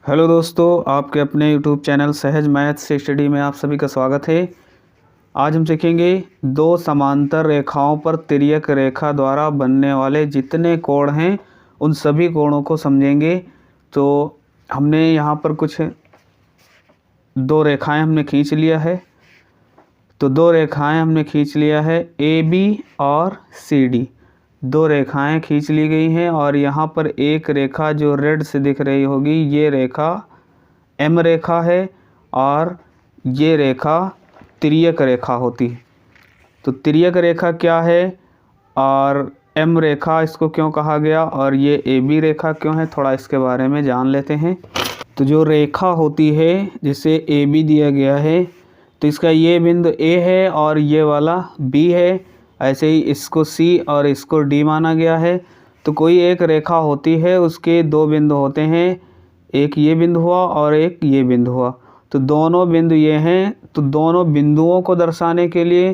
Hello दोस्तों, आपके अपने यूट्यूब चैनल सहज मैथ से स्टडी में आप सभी का स्वागत है। आज हम सीखेंगे दो समांतर रेखाओं पर तिर्यक रेखा द्वारा बनने वाले जितने कोण हैं उन सभी कोणों को समझेंगे। तो हमने यहाँ पर कुछ दो रेखाएं हमने खींच लिया है। तो दो रेखाएं हमने खींच लिया है, ए बी और सी डी। दो रेखाएं खींच ली गई हैं और यहाँ पर एक रेखा जो रेड से दिख रही होगी, ये रेखा एम रेखा है और ये रेखा तिर्यक रेखा होती है। तो तिर्यक रेखा क्या है और एम रेखा इसको क्यों कहा गया और ये ए बी रेखा क्यों है, थोड़ा इसके बारे में जान लेते हैं। तो जो रेखा होती है, जिसे ए बी दिया गया है, तो इसका ये बिंदु ए है और ये वाला बी है। ऐसे ही इसको सी और इसको डी माना गया है। तो कोई एक रेखा होती है, उसके दो बिंदु होते हैं, एक ये बिंदु हुआ और एक ये बिंदु हुआ। तो दोनों बिंदु ये हैं। तो दोनों बिंदुओं को दर्शाने के लिए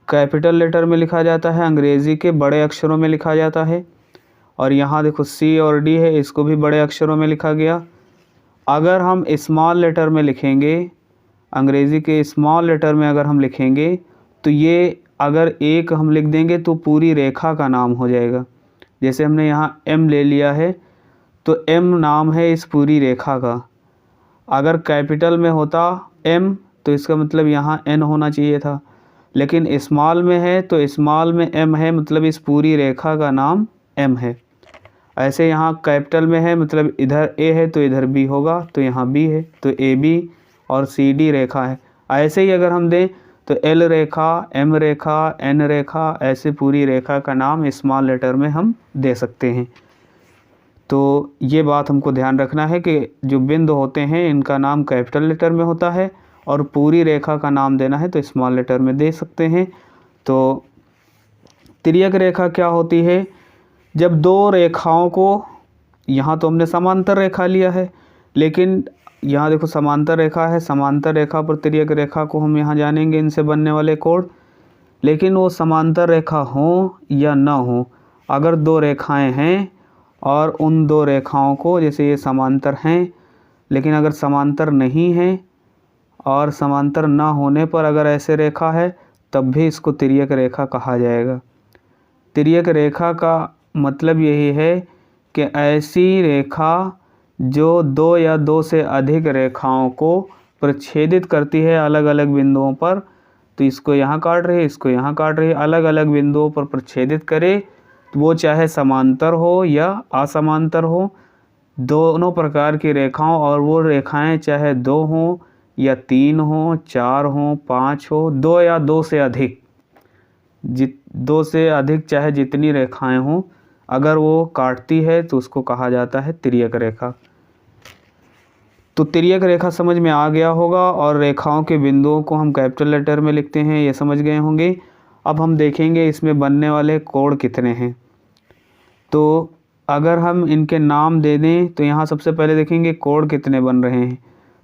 कैपिटल लेटर में लिखा जाता है, अंग्रेज़ी के बड़े अक्षरों में लिखा जाता है। और यहाँ देखो सी और डी है, इसको भी बड़े अक्षरों में लिखा गया। अगर हम स्मॉल लेटर में लिखेंगे, अंग्रेज़ी के स्मॉल लेटर में अगर हम लिखेंगे, तो ये अगर एक हम लिख देंगे तो पूरी रेखा का नाम हो जाएगा। जैसे हमने यहाँ एम ले लिया है, तो एम नाम है इस पूरी रेखा का। अगर कैपिटल में होता एम तो इसका मतलब यहाँ एन होना चाहिए था, लेकिन स्मॉल में है तो स्मॉल में एम है, मतलब इस पूरी रेखा का नाम एम है। ऐसे यहाँ कैपिटल में है, मतलब इधर ए है तो इधर बी होगा, तो यहाँ बी है, तो ए बी और सी डी रेखा है। ऐसे ही अगर हम दें तो एल रेखा, एम रेखा, एन रेखा, ऐसे पूरी रेखा का नाम स्मॉल लेटर में हम दे सकते हैं। तो ये बात हमको ध्यान रखना है कि जो बिंदु होते हैं इनका नाम कैपिटल लेटर में होता है और पूरी रेखा का नाम देना है तो स्मॉल लेटर में दे सकते हैं। तो तिर्यक रेखा क्या होती है? जब दो रेखाओं को, यहाँ तो हमने समांतर रेखा लिया है, लेकिन यहाँ देखो समांतर रेखा है, समांतर रेखा पर तिर्यक रेखा को हम यहाँ जानेंगे, इनसे बनने वाले कोण। लेकिन वो समांतर रेखा हो या ना हो, अगर दो रेखाएं हैं और उन दो रेखाओं को, जैसे ये समांतर हैं, लेकिन अगर समांतर नहीं हैं और समांतर ना होने पर अगर ऐसे रेखा है, तब भी इसको तिर्यक रेखा कहा जाएगा। तिर्यक रेखा का मतलब यही है कि ऐसी रेखा जो दो या दो से अधिक रेखाओं को प्रच्छेदित करती है अलग अलग बिंदुओं पर। तो इसको यहाँ काट रही है, इसको यहाँ काट रही है, अलग अलग बिंदुओं पर प्रच्छेदित करे, तो वो चाहे समांतर हो या असमांतर हो, दोनों प्रकार की रेखाओं, और वो रेखाएं चाहे दो हों या तीन हों, चार हों, पाँच हो, दो या दो से अधिक, दो से अधिक चाहे जितनी रेखाएं हों, अगर वो काटती है तो उसको कहा जाता है तिर्यक रेखा। तो तिर्यक रेखा समझ में आ गया होगा और रेखाओं के बिंदुओं को हम कैपिटल लेटर में लिखते हैं, ये समझ गए होंगे। अब हम देखेंगे इसमें बनने वाले कोण कितने हैं। तो अगर हम इनके नाम दे दें तो यहाँ सबसे पहले देखेंगे कोण कितने बन रहे हैं।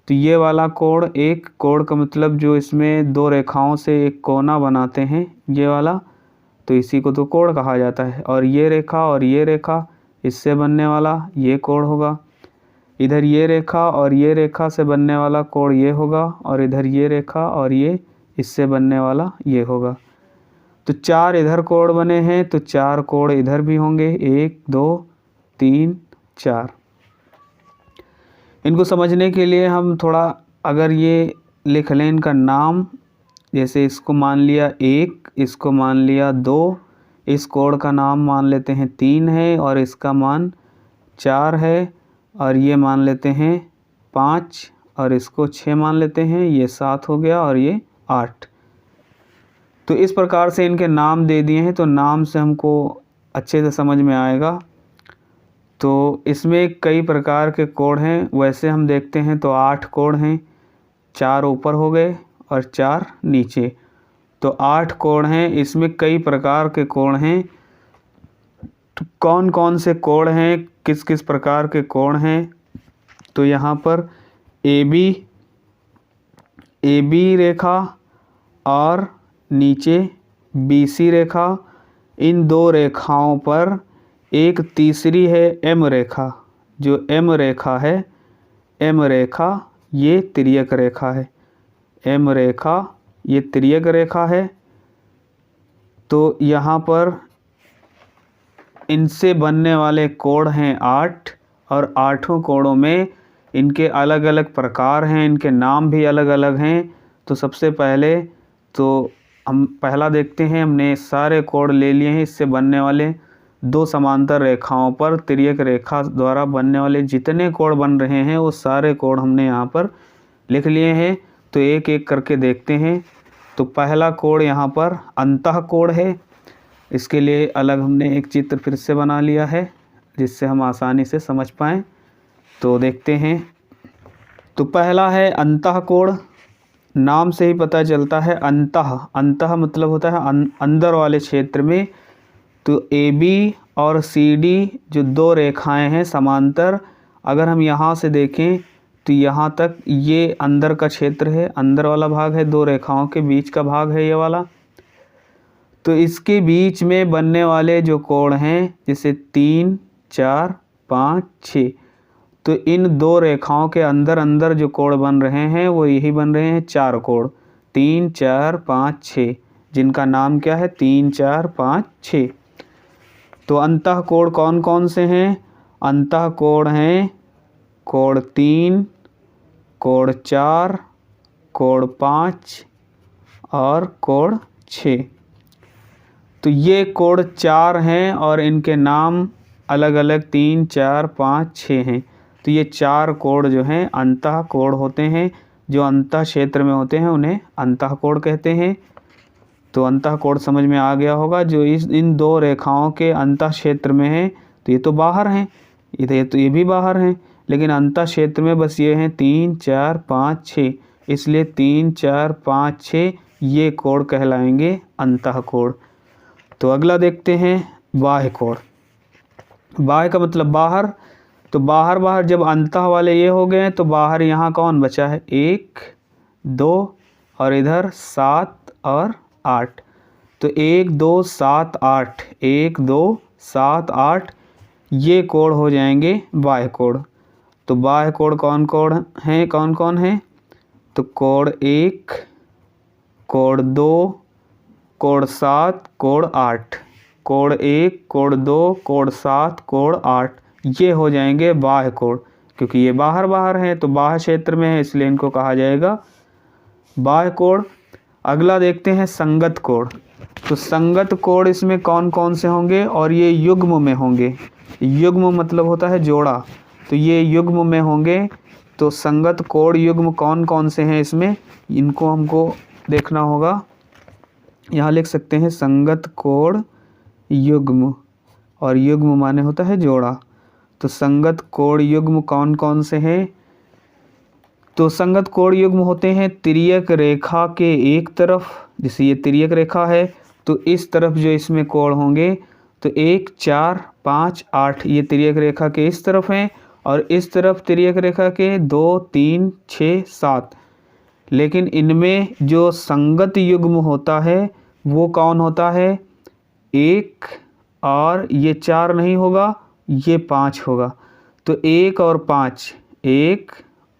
तो ये वाला कोण, एक कोण का मतलब जो इसमें दो रेखाओं से एक कोना बनाते हैं, ये वाला, तो इसी को तो कोण कहा जाता है। और ये रेखा और ये रेखा, इससे बनने वाला ये कोण होगा। इधर ये रेखा और ये रेखा से बनने वाला कोण ये होगा, और इधर ये रेखा और ये इससे बनने वाला ये होगा। तो चार इधर कोण बने हैं, तो चार कोण इधर भी होंगे, एक, दो, तीन, चार। इनको समझने के लिए हम थोड़ा अगर ये लिख लें इनका नाम, जैसे इसको मान लिया एक, इसको मान लिया दो, इस कोण का नाम मान लेते हैं तीन है और इसका मान चार है, और ये मान लेते हैं पाँच और इसको छः मान लेते हैं, ये सात हो गया और ये आठ। तो इस प्रकार से इनके नाम दे दिए हैं, तो नाम से हमको अच्छे से समझ में आएगा। तो इसमें कई प्रकार के कोण हैं, वैसे हम देखते हैं तो 8 कोण हैं, 4 ऊपर हो गए और 4 नीचे, तो 8 कोण हैं। इसमें कई प्रकार के कोण हैं। तो कौन कौन से कोण हैं, किस किस प्रकार के कोण हैं? तो यहाँ पर ए बी रेखा और नीचे बी सी रेखा, इन दो रेखाओं पर एक तीसरी है एम रेखा। जो एम रेखा है, एम रेखा ये तिर्यक रेखा है, एम रेखा ये तिर्यक रेखा है। तो यहाँ पर इनसे बनने वाले कोण हैं 8 और 8 कोणों में इनके अलग अलग प्रकार हैं, इनके नाम भी अलग अलग हैं। तो सबसे पहले तो हम पहला देखते हैं, हमने सारे कोण ले लिए हैं। इससे बनने वाले दो समांतर रेखाओं पर तिर्यक रेखा द्वारा बनने वाले जितने कोण बन रहे हैं वो सारे कोण हमने यहाँ पर लिख लिए हैं। तो एक एक करके देखते हैं। तो पहला कोण यहाँ पर अंतः कोण है। इसके लिए अलग हमने एक चित्र फिर से बना लिया है जिससे हम आसानी से समझ पाएँ। तो देखते हैं। तो पहला है अंतः कोण। नाम से ही पता चलता है अंतः, अंतः मतलब होता है अंदर वाले क्षेत्र में। तो AB और CD जो दो रेखाएं हैं समांतर, अगर हम यहाँ से देखें तो यहाँ तक ये अंदर का क्षेत्र है, अंदर वाला भाग है, दो रेखाओं के बीच का भाग है ये वाला। तो इसके बीच में बनने वाले जो कोण हैं जैसे 3, 4, 5, 6, तो इन दो रेखाओं के अंदर अंदर जो कोण बन रहे हैं वो यही बन रहे हैं 4 कोण, 3, 4, 5, 6, जिनका नाम क्या है 3, 4, 5, 6। तो अंतः कोण कौन कौन से हैं? अंतः कोण हैं कोण 3, कोण 4, कोण 5 और कोण 6। तो ये कोण 4 हैं और इनके नाम अलग अलग 3, 4, 5, 6 हैं। तो ये 4 कोण जो हैं अंतः कोण होते हैं। जो अंतः क्षेत्र में होते हैं उन्हें अंतः कोण कहते हैं। तो अंतः कोण समझ में आ गया होगा। जो इन दो रेखाओं के अंतः क्षेत्र में है तो ये तो बाहर हैं, ये भी बाहर हैं, लेकिन अंतः क्षेत्र में बस ये हैं 3, 4, 5, 6। इसलिए 3, 4, 5, 6 ये कोण कहलाएंगे अंतः कोण। तो अगला देखते हैं बाह्य कोण। बाह्य का मतलब बाहर। तो बाहर बाहर जब अंतः वाले ये हो गए तो बाहर यहाँ कौन बचा है? 1, 2 और इधर 7 और 8। तो 1, 2, 7, 8, 1, 2, 7, 8 ये कोण हो जाएंगे बाह्य कोण। तो बाह्य कोण कौन कौन हैं? तो कोण 1, कोण 2, कोण 7, कोण 8, कोण 1, कोण 2, कोण 7, कोण 8 ये हो जाएंगे बाह्य कोण। क्योंकि ये बाहर बाहर हैं तो बाह्य क्षेत्र में है इसलिए इनको कहा जाएगा बाह्य कोण। अगला देखते हैं संगत कोण। तो संगत कोण इसमें कौन कौन से होंगे और ये युग्म में होंगे। युग्म मतलब होता है जोड़ा, तो ये युग्म में होंगे। तो संगत कोण युग्म कौन कौन से हैं इसमें, इनको हमको देखना होगा। यहाँ लिख सकते हैं संगत कोण युग्म, और युग्म माने होता है जोड़ा। तो संगत कोण युग्म कौन कौन से हैं? तो संगत कोण युग्म होते हैं तिर्यक रेखा के एक तरफ, जैसे ये तिर्यक रेखा है तो इस तरफ जो इसमें कोण होंगे तो 1, 4, 5, 8 ये तिर्यक रेखा के इस तरफ हैं, और इस तरफ तिर्यक रेखा के 2, 3, 6, 7। लेकिन इनमें जो संगत युग्म होता है वो कौन होता है? 1 और ये 4 नहीं होगा, ये 5 होगा। तो 1 और 5, 1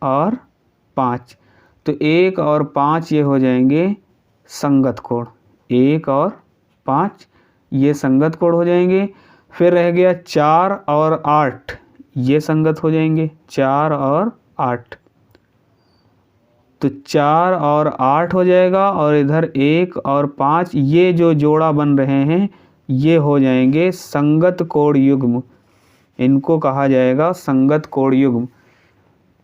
और 5, तो 1 और 5 ये हो जाएंगे संगत कोण। 1 और 5 ये संगत कोण हो जाएंगे। फिर रह गया 4 और 8 ये संगत हो जाएंगे, 4 और 8। तो 4 और 8 हो जाएगा, और इधर 1 और 5 ये जो जोड़ा बन रहे हैं ये हो जाएंगे संगत कोण युग्म। इनको कहा जाएगा संगत कोण युग्म।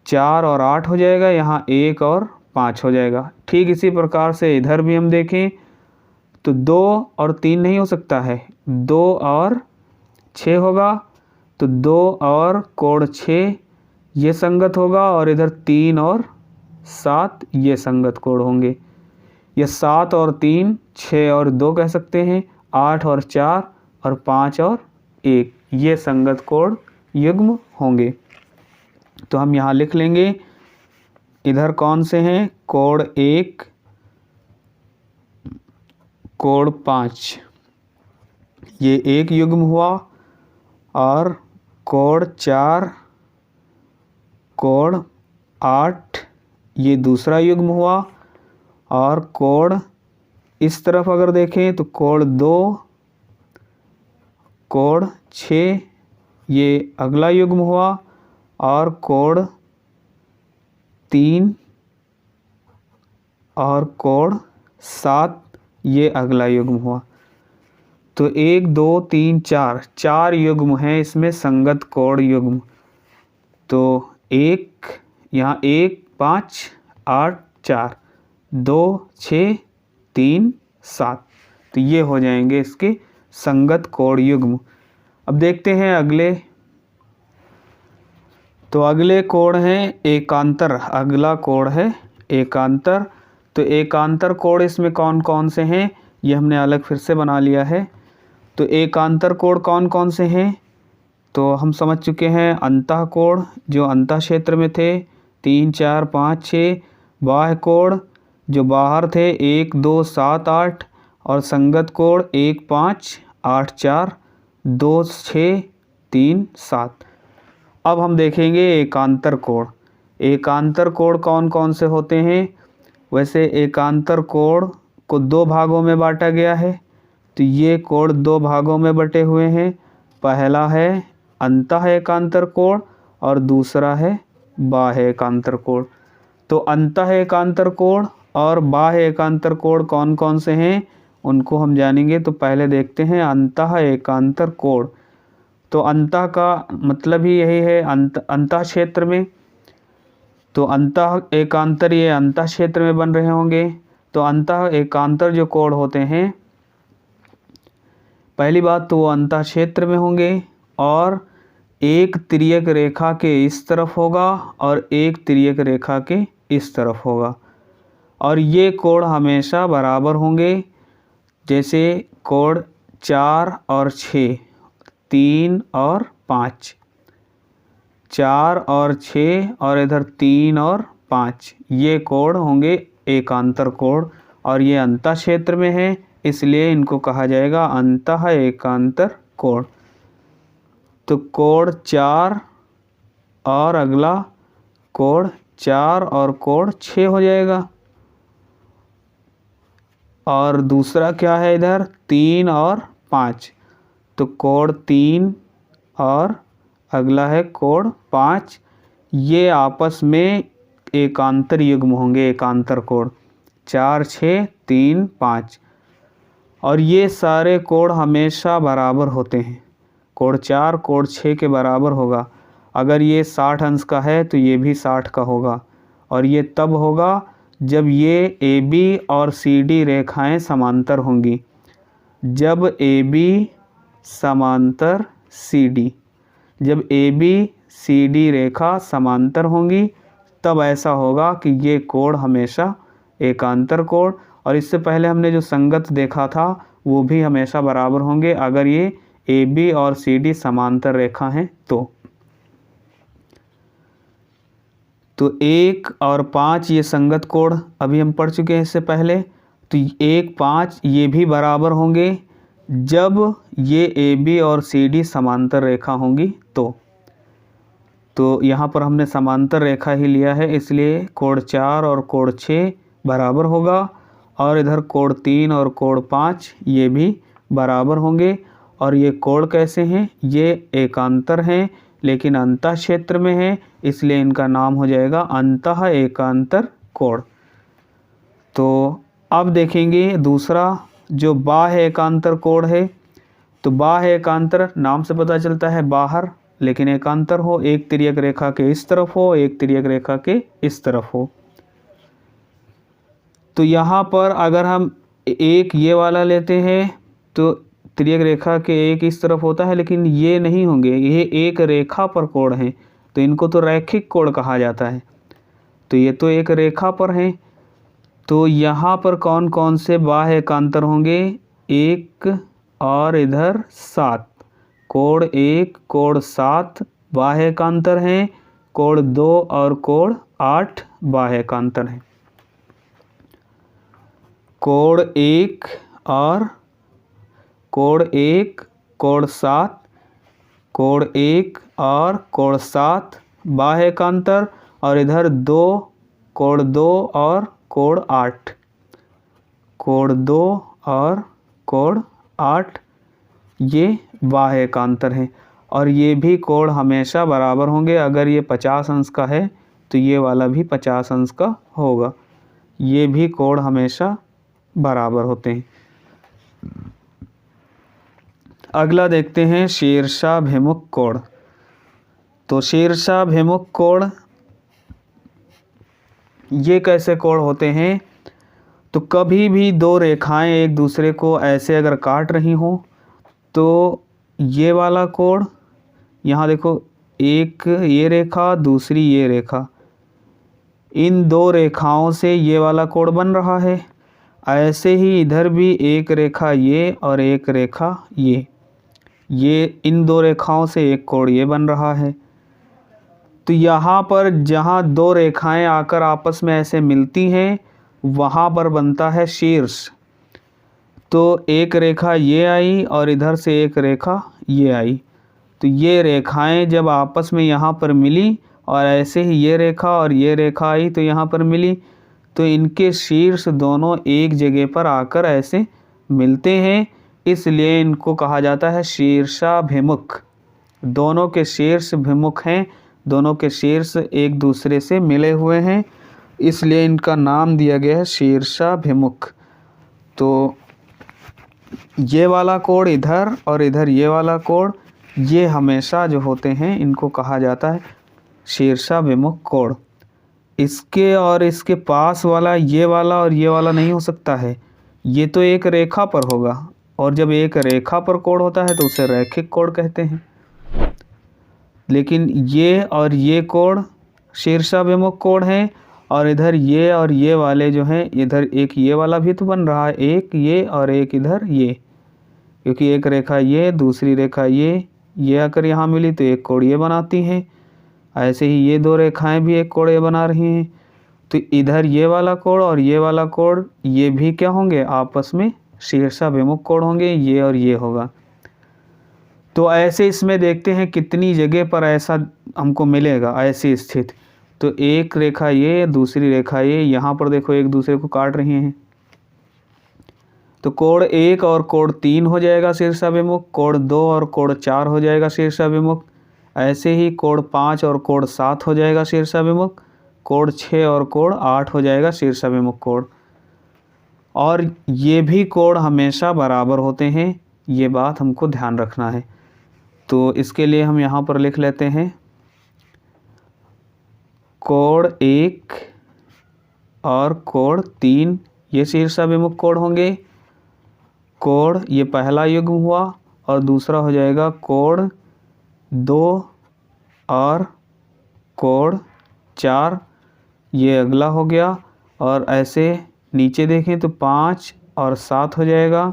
4 और 8 हो जाएगा, यहाँ 1 और 5 हो जाएगा। ठीक इसी प्रकार से इधर भी हम देखें तो 2 और 3 नहीं हो सकता है, 2 और 6 होगा। तो 2 और कोण 6 ये संगत होगा, और इधर 3 और 7 ये संगत कोण होंगे। या 7 और 3, 6 और 2 कह सकते हैं, 8 और 4 और 5 और 1 ये संगत कोण युग्म होंगे। तो हम यहाँ लिख लेंगे इधर कौन से हैं? कोण 1, कोण 5 ये एक युग्म हुआ, और कोण 4, कोण 8 ये दूसरा युग्म हुआ, और कोण इस तरफ अगर देखें तो कोण 2, कोण 6 ये अगला युग्म हुआ, और कोण 3 और कोण 7 ये अगला युग्म हुआ। तो 1 2 3 4 युग्म हैं इसमें, संगत कोण युग्म। तो यहाँ 1 5 8 4 2 6 3 7, तो ये हो जाएंगे इसके संगत कोण युग्म। अब देखते हैं अगले। तो अगले कोण हैं एकांतर, अगला कोण है एकांतर। तो एकांतर कोण इसमें कौन कौन से हैं, ये हमने अलग फिर से बना लिया है। तो एकांतर कोण कौन कौन से हैं, तो हम समझ चुके हैं। अंतः कोण जो अंतः क्षेत्र में थे 3 4 5 6, बाह्य कोण जो बाहर थे 1 2 7 8, और संगत कोण 1 5 8 4 2 6 3 7। अब हम देखेंगे एकांतर कोण। एकांतर कोण कौन कौन से होते हैं। वैसे एकांतर कोण को 2 भागों में बांटा गया है। तो ये कोण 2 भागों में बटे हुए हैं। पहला है अंतः एकांतर कोण और दूसरा है बाह्य एकांतर कोण। तो अंतः एकांतर कोण और बाह्य एकांतर कोण कौन कौन से हैं उनको हम जानेंगे। तो पहले देखते हैं अंतः एकांतर कोण। तो अंतः का मतलब ही यही है अंतः क्षेत्र में। तो अंतः एकांतर ये अंतः क्षेत्र में बन रहे होंगे। तो अंतः एकांतर जो कोण होते हैं, पहली बात तो वो अंतः क्षेत्र में होंगे, और एक तिर्यक रेखा के इस तरफ होगा और एक तिर्यक रेखा के इस तरफ होगा, और ये कोण हमेशा बराबर होंगे। जैसे कोण 4 और 6, 3 और 5, 4 और 6 और इधर 3 और 5, ये कोण होंगे एकांतर कोण, और ये अंतः क्षेत्र में है, इसलिए इनको कहा जाएगा अंतः एकांतर कोण। तो कोण 4 और अगला कोण 4 और कोण 6 हो जाएगा। और दूसरा क्या है इधर 3 और 5, तो कोण 3 और अगला है कोण 5, ये आपस में एकांतर युग्म होंगे, एकांतर कोण 4 6 3 5। और ये सारे कोण हमेशा बराबर होते हैं। कोण 4 कोण 6 के बराबर होगा। अगर ये 60 अंश का है तो ये भी 60 का होगा, और ये तब होगा जब ये AB और CD रेखाएं समांतर होंगी। जब AB समांतर CD, जब AB CD रेखा समांतर होंगी तब ऐसा होगा कि ये कोण हमेशा एकांतर कोण। और इससे पहले हमने जो संगत देखा था वो भी हमेशा बराबर होंगे अगर ये AB और CD समांतर रेखा हैं तो 1 और 5 ये संगत कोण अभी हम पढ़ चुके हैं इससे पहले। तो 1 5 ये भी बराबर होंगे जब ये AB और CD समांतर रेखा होंगी तो यहाँ पर हमने समांतर रेखा ही लिया है, इसलिए कोण 4 और कोण 6 बराबर होगा, और इधर कोण 3 और कोण 5 ये भी बराबर होंगे। और ये कोण कैसे हैं, ये एकांतर हैं लेकिन अंतः क्षेत्र में है, इसलिए इनका नाम हो जाएगा अंतः एकांतर कोण। तो अब देखेंगे दूसरा जो बाह्य एकांतर कोण है। तो बाह्य एकांतर नाम से पता चलता है बाहर, लेकिन एकांतर हो, एक तिर्यक रेखा के इस तरफ हो, एक तिर्यक रेखा के इस तरफ हो। तो यहाँ पर अगर हम एक ये वाला लेते हैं तो तिर्यक रेखा के एक इस तरफ होता है, लेकिन ये नहीं होंगे, ये एक रेखा पर कोण हैं, तो इनको तो रैखिक कोण कहा जाता है। तो ये तो एक रेखा पर हैं। तो यहाँ पर कौन कौन से बाह्य एकांतर होंगे, 1 और इधर 7, कोण 1 कोण 7 बाह्य एकांतर हैं, कोण 2 और कोण 8 बाह्य एकांतर हैं। कोण 1 और कोण 1 कोण 7, कोण 1 और कोण 7 बाह्य एकांतर, और इधर 2 कोण 2 और कोण 8, कोण 2 और कोण 8 ये बाह्य एकांतर हैं। और ये भी कोण हमेशा बराबर होंगे। अगर ये 50 अंश का है तो ये वाला भी 50 अंश का होगा। ये भी कोण हमेशा बराबर होते हैं। अगला देखते हैं शीर्षाभिमुख कोण। तो शीर्षाभिमुख कोण ये कैसे कोण होते हैं? तो कभी भी दो रेखाएं एक दूसरे को ऐसे अगर काट रही हों तो ये वाला कोण, यहाँ देखो, एक ये रेखा दूसरी ये रेखा, इन दो रेखाओं से ये वाला कोण बन रहा है। ऐसे ही इधर भी एक रेखा ये और एक रेखा ये इन दो रेखाओं से एक कोण ये बन रहा है। तो यहाँ पर जहाँ दो रेखाएं आकर आपस में ऐसे मिलती हैं वहाँ पर बनता है शीर्ष। तो एक रेखा ये आई और इधर से एक रेखा ये आई, तो ये रेखाएं जब आपस में यहाँ पर मिली और ऐसे ही ये रेखा और ये रेखा आई तो यहाँ पर मिली, तो इनके शीर्ष दोनों एक जगह पर आकर ऐसे मिलते हैं, इसलिए इनको कहा जाता है शीर्षाभिमुख। दोनों के शीर्ष भिमुख हैं, दोनों के शीर्ष एक दूसरे से मिले हुए हैं, इसलिए इनका नाम दिया गया है शीर्षाभिमुख। तो ये वाला कोण इधर और इधर ये वाला कोण, ये हमेशा जो होते हैं इनको कहा जाता है शीर्षाभिमुख कोण। इसके और इसके पास वाला ये वाला और ये वाला नहीं हो सकता है, ये तो एक रेखा पर होगा, और जब एक रेखा पर कोण होता है तो उसे रैखिक कोण कहते हैं। लेकिन ये और ये कोण शीर्षाभिमुख कोण है, और इधर ये और ये वाले जो हैं, इधर एक ये वाला भी तो बन रहा है, एक ये और एक इधर ये, क्योंकि एक रेखा ये दूसरी रेखा ये आकर यहाँ मिली तो एक कोण ये बनाती हैं। ऐसे ही ये दो रेखाएं भी एक कोण ये बना रही हैं, तो इधर ये वाला कोण और ये वाला कोण ये भी क्या होंगे, आपस में शीर्षाभिमुख कोण होंगे, ये और ये होगा। तो ऐसे इसमें देखते हैं कितनी जगह पर ऐसा हमको मिलेगा ऐसी स्थिति। तो एक रेखा ये दूसरी रेखा ये, यहाँ पर देखो एक दूसरे को काट रही हैं, तो कोण 1 और कोण 3 हो जाएगा शीर्षाभिमुख, कोण 2 और कोण 4 हो जाएगा शीर्षाभिमुख। ऐसे ही कोण 5 और कोण 7 हो जाएगा शीर्षाभिमुख, कोण 6 और कोण 8 हो जाएगा शीर्षाभिमुख कोण। और ये भी कोण हमेशा बराबर होते हैं, ये बात हमको ध्यान रखना है। तो इसके लिए हम यहाँ पर लिख लेते हैं कोण 1 और कोण 3 ये शीर्षाभिमुख कोण होंगे। कोण ये पहला युग्म हुआ, और दूसरा हो जाएगा कोण 2 और कोण 4 ये अगला हो गया। और ऐसे नीचे देखें तो 5 और 7 हो जाएगा,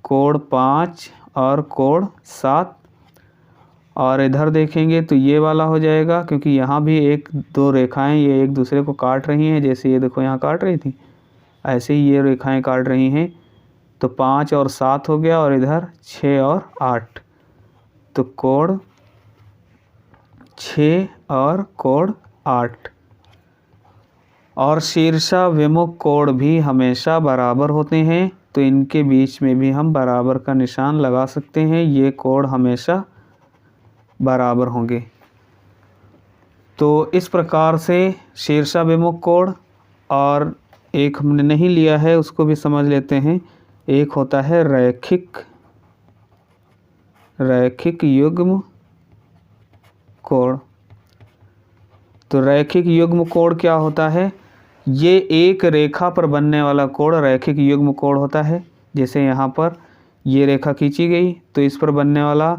कोण 5 और कोण 7। और इधर देखेंगे तो ये वाला हो जाएगा, क्योंकि यहाँ भी एक दो रेखाएं ये एक दूसरे को काट रही हैं, जैसे ये देखो यहाँ काट रही थी, ऐसे ही ये रेखाएं काट रही हैं। तो 5 और 7 हो गया, और इधर 6 और 8, तो कोण 6 और कोण 8। और शीर्षाभिमुख कोण भी हमेशा बराबर होते हैं, तो इनके बीच में भी हम बराबर का निशान लगा सकते हैं, ये कोण हमेशा बराबर होंगे। तो इस प्रकार से शीर्षाभिमुख कोण, और एक हमने नहीं लिया है उसको भी समझ लेते हैं। एक होता है रैखिक युग्म कोण। तो रैखिक युग्म कोण क्या होता है? ये एक रेखा पर बनने वाला कोण रैखिक युग्म कोण होता है। जैसे यहाँ पर ये रेखा खींची गई तो इस पर बनने वाला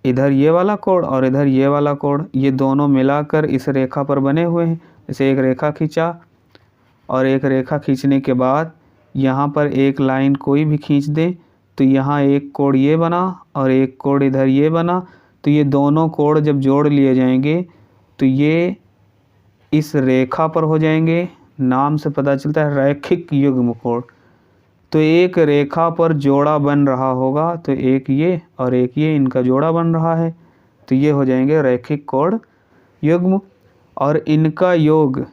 इधर ये वाला कोण और इधर ये वाला कोण, ये दोनों मिलाकर इस रेखा पर बने हुए हैं। जैसे एक रेखा खींचा, और एक रेखा खींचने के बाद यहाँ पर एक लाइन कोई भी खींच दें तो यहाँ एक कोण ये बना और एक कोण इधर ये बना। तो ये दोनों कोण जब जोड़ लिए जाएंगे तो ये इस रेखा पर हो जाएंगे। नाम से पता चलता है रैखिक युग्म कोण। तो एक रेखा पर जोड़ा बन रहा होगा, तो एक ये और एक ये, इनका जोड़ा बन रहा है, तो ये हो जाएंगे रैखिक कोण युग्म। और इनका योग,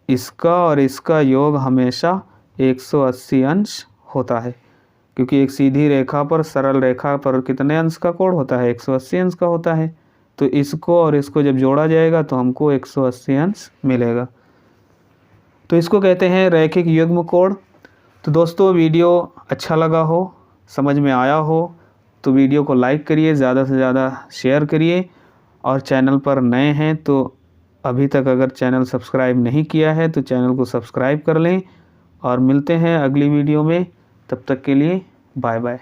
इसका और इसका योग हमेशा 180 अंश होता है, क्योंकि एक सीधी रेखा पर, सरल रेखा पर कितने अंश का कोण होता है? 180 अंश का होता है। तो इसको और इसको जब जोड़ा जाएगा तो हमको 180 अंश मिलेगा। तो इसको कहते हैं रैखिक युग्म कोण। तो दोस्तों वीडियो अच्छा लगा हो, समझ में आया हो तो वीडियो को लाइक करिए, ज़्यादा से ज़्यादा शेयर करिए, और चैनल पर नए हैं तो अभी तक अगर चैनल सब्सक्राइब नहीं किया है तो चैनल को सब्सक्राइब कर लें। और मिलते हैं अगली वीडियो में, तब तक के लिए बाय बाय।